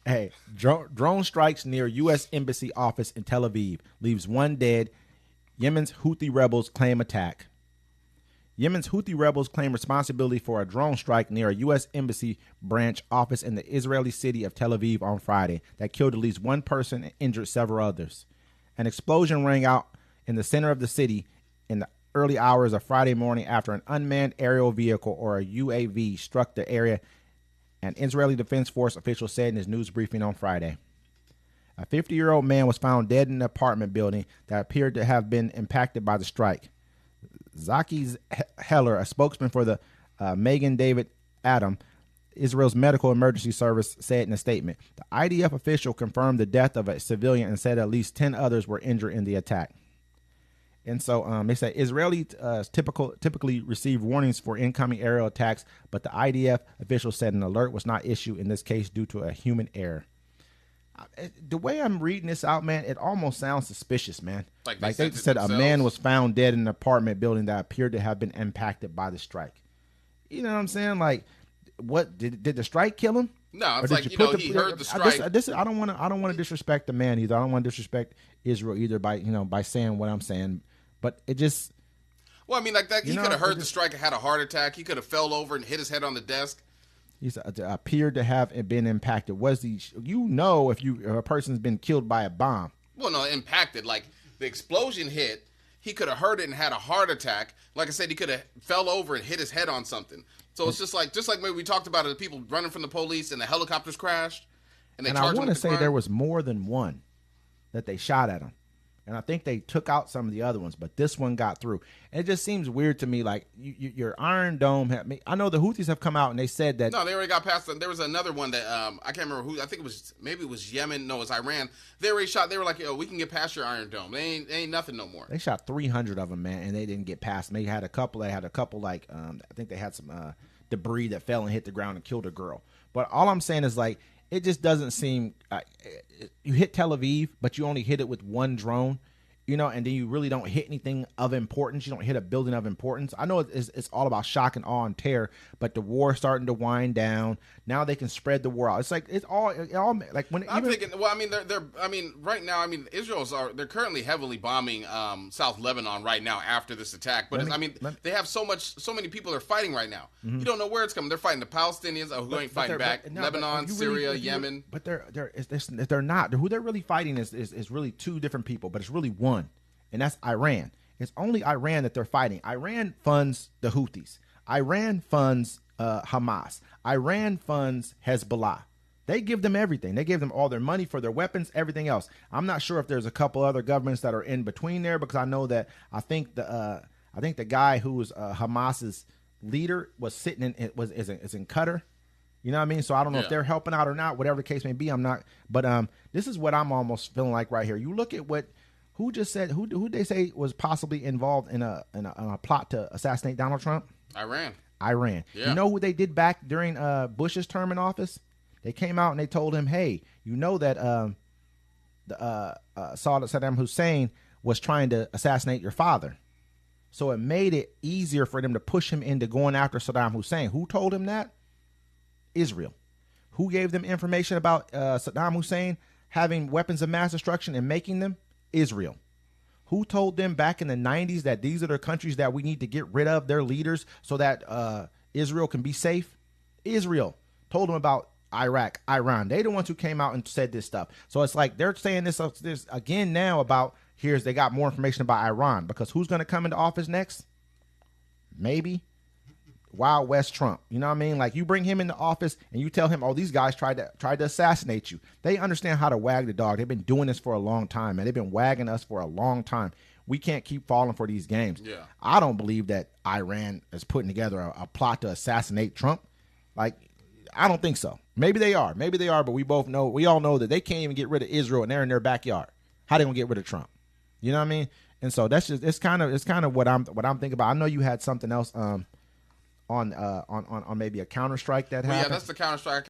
Hey, drone strikes near U.S. Embassy office in Tel Aviv leaves one dead. Yemen's Houthi rebels claim attack. Yemen's Houthi rebels claim responsibility for a drone strike near a U.S. Embassy branch office in the Israeli city of Tel Aviv on Friday that killed at least one person and injured several others. An explosion rang out in the center of the city in the early hours of Friday morning after an unmanned aerial vehicle, or a UAV, struck the area, an Israeli Defense Force official said in his news briefing on Friday. A 50-year-old man was found dead in an apartment building that appeared to have been impacted by the strike. Zaki Heller, a spokesman for the Magen David Adom, Israel's medical emergency service, said in a statement. The IDF official confirmed the death of a civilian and said at least 10 others were injured in the attack. And so they say Israeli typically receive warnings for incoming aerial attacks, but the IDF official said an alert was not issued in this case due to a human error. The way I'm reading this out, man, it almost sounds suspicious, man. Like they said a man was found dead in an apartment building that appeared to have been impacted by the strike. You know what I'm saying? Like, what did the strike kill him? No, it's like, he heard the strike. I don't want to disrespect the man either. I don't want to disrespect Israel either by saying what I'm saying. But it just. Well, I mean, like that. He could have heard the strike and had a heart attack. He could have fell over and hit his head on the desk. He appeared to have been impacted. Was the if a person's been killed by a bomb? Well, no, impacted. Like the explosion hit, he could have heard it and had a heart attack. Like I said, he could have fell over and hit his head on something. So it's just like maybe we talked about it, the people running from the police and the helicopters crashed, and I want to say there was more than one that they shot at him. And I think they took out some of the other ones, but this one got through. And it just seems weird to me. Like your Iron Dome. I know the Houthis have come out and they said that. No, they already got past them. There was another one that I can't remember who. I think it was Yemen. No, it was Iran. They already shot. They were like, we can get past your Iron Dome. They ain't nothing no more. They shot 300 of them, man, and they didn't get past them. They had a couple. Like I think they had some debris that fell and hit the ground and killed a girl. But all I'm saying is like, it just doesn't seem. You hit Tel Aviv, but you only hit it with one drone. And then you really don't hit anything of importance. You don't hit a building of importance. I know it's all about shock and awe and terror, but the war starting to wind down. Now they can spread the war out. It's like it all like when I'm thinking. Well, I mean, right now, they're currently heavily bombing South Lebanon right now after this attack. But they have so many people are fighting right now. Mm-hmm. You don't know where it's coming. They're fighting the Palestinians who ain't fighting back. Lebanon, Syria, Yemen. But they're not. Who they're really fighting is really two different people, but it's really one. And that's Iran. It's only Iran that they're fighting. Iran funds the Houthis. Iran funds Hamas. Iran funds Hezbollah. They give them everything. They give them all their money for their weapons, everything else. I'm not sure if there's a couple other governments that are in between there, because I know that I think the guy who was Hamas's leader was sitting in is in Qatar. You know what I mean? So I don't know if they're helping out or not. Whatever the case may be, I'm not. But this is what I'm almost feeling like right here. You look at what. Who just said who they say was possibly involved in a plot to assassinate Donald Trump? Iran. Yeah. You know who they did back during Bush's term in office? They came out and they told him, hey, you know that Saddam Hussein was trying to assassinate your father. So it made it easier for them to push him into going after Saddam Hussein. Who told him that? Israel. Who gave them information about Saddam Hussein having weapons of mass destruction and making them? Israel. Who told them back in the 90s that these are the countries that we need to get rid of their leaders so that Israel can be safe? Israel told them about Iraq, Iran. They the ones who came out and said this stuff. So it's like they're saying this again now about they got more information about Iran, because who's going to come into office next? Maybe Wild West Trump. You know what I mean? Like, you bring him into office and you tell him, oh, these guys tried to assassinate you. They understand how to wag the dog. They've been doing this for a long time, man. They've been wagging us for a long time. We can't keep falling for these games. Yeah. I don't believe that Iran is putting together a plot to assassinate Trump. Like, I don't think so. Maybe they are, but we all know that they can't even get rid of Israel and they're in their backyard. How they gonna get rid of Trump? You know what I mean? And so that's just it's kind of what I'm thinking about. I know you had something else on maybe a counter strike that happened. Yeah, that's the counter strike.